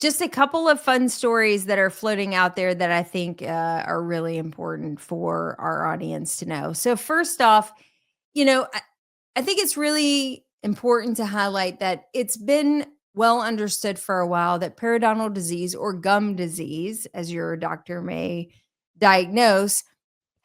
Just a couple of fun stories that are floating out there that I think are really important for our audience to know. So, first off, I think it's really important to highlight that it's been well understood for a while that periodontal disease or gum disease, as your doctor may diagnose,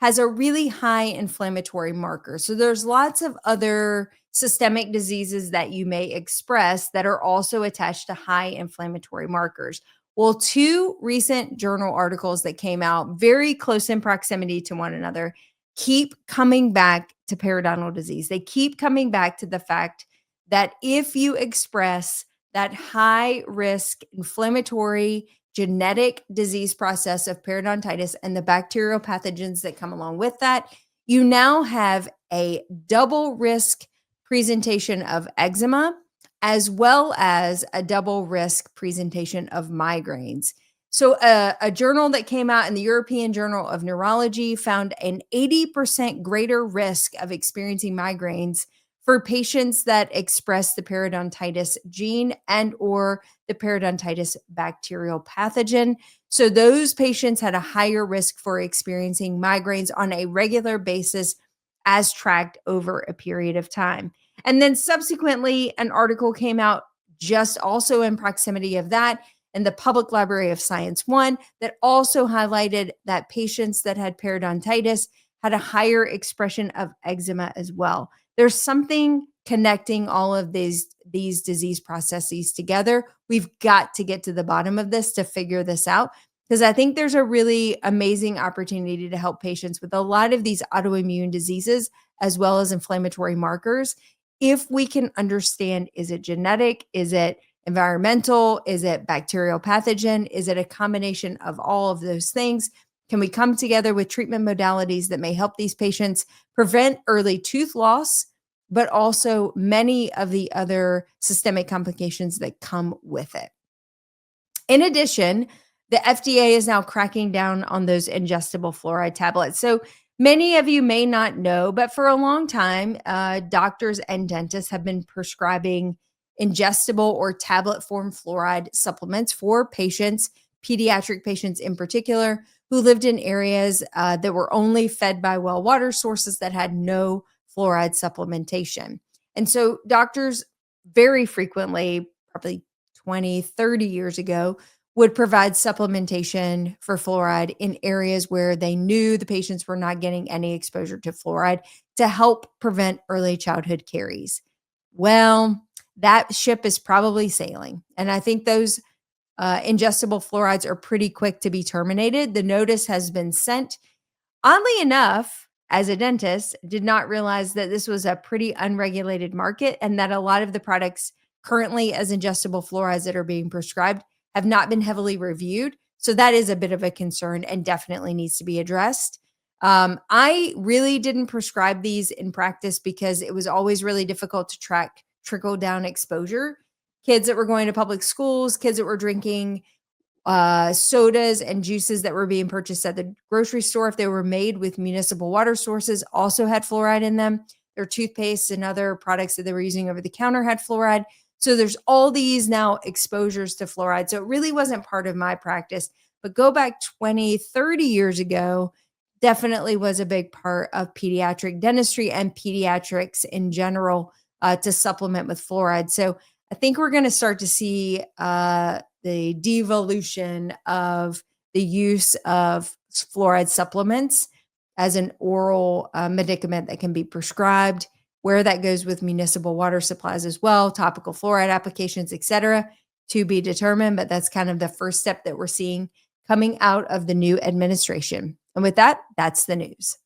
has a really high inflammatory marker. So there's lots of other systemic diseases that you may express that are also attached to high inflammatory markers. Well, two recent journal articles that came out very close in proximity to one another keep coming back to periodontal disease. They keep coming back to the fact that if you express that high risk inflammatory genetic disease process of periodontitis and the bacterial pathogens that come along with that, you now have a double risk presentation of eczema as well as a double risk presentation of migraines. So, a journal that came out in the European Journal of Neurology found an 80% greater risk of experiencing migraines for patients that express the periodontitis gene and or the periodontitis bacterial pathogen. So those patients had a higher risk for experiencing migraines on a regular basis as tracked over a period of time. And then subsequently, an article came out just also in proximity of that in the Public Library of Science 1 that also highlighted that patients that had periodontitis had a higher expression of eczema as well. There's something connecting all of these disease processes together. We've got to get to the bottom of this to figure this out because I think there's a really amazing opportunity to help patients with a lot of these autoimmune diseases as well as inflammatory markers. If we can understand, is it genetic? Is it environmental? Is it bacterial pathogen? Is it a combination of all of those things? Can we come together with treatment modalities that may help these patients prevent early tooth loss, but also many of the other systemic complications that come with it? In addition, the FDA is now cracking down on those ingestible fluoride tablets. So many of you may not know, but for a long time, doctors and dentists have been prescribing ingestible or tablet form fluoride supplements for patients, pediatric patients in particular, who lived in areas that were only fed by well water sources that had no fluoride supplementation. And so doctors very frequently, probably 20, 30 years ago, would provide supplementation for fluoride in areas where they knew the patients were not getting any exposure to fluoride to help prevent early childhood caries. Well, that ship is probably sailing. And I think those ingestible fluorides are pretty quick to be terminated. The notice has been sent. Oddly enough, as a dentist, did not realize that this was a pretty unregulated market and that a lot of the products currently as ingestible fluorides that are being prescribed have not been heavily reviewed. So that is a bit of a concern and definitely needs to be addressed. I really didn't prescribe these in practice because it was always really difficult to track trickle down exposure. Kids that were going to public schools, kids that were drinking sodas and juices that were being purchased at the grocery store, if they were made with municipal water sources, also had fluoride in them. Their toothpaste and other products that they were using over the counter had fluoride. So there's all these now exposures to fluoride. So it really wasn't part of my practice. But go back 20, 30 years ago, definitely was a big part of pediatric dentistry and pediatrics in general to supplement with fluoride. So I think we're going to start to see the devolution of the use of fluoride supplements as an oral medicament that can be prescribed, where that goes with municipal water supplies as well, topical fluoride applications, et cetera, to be determined. But that's kind of the first step that we're seeing coming out of the new administration. And with that, that's the news.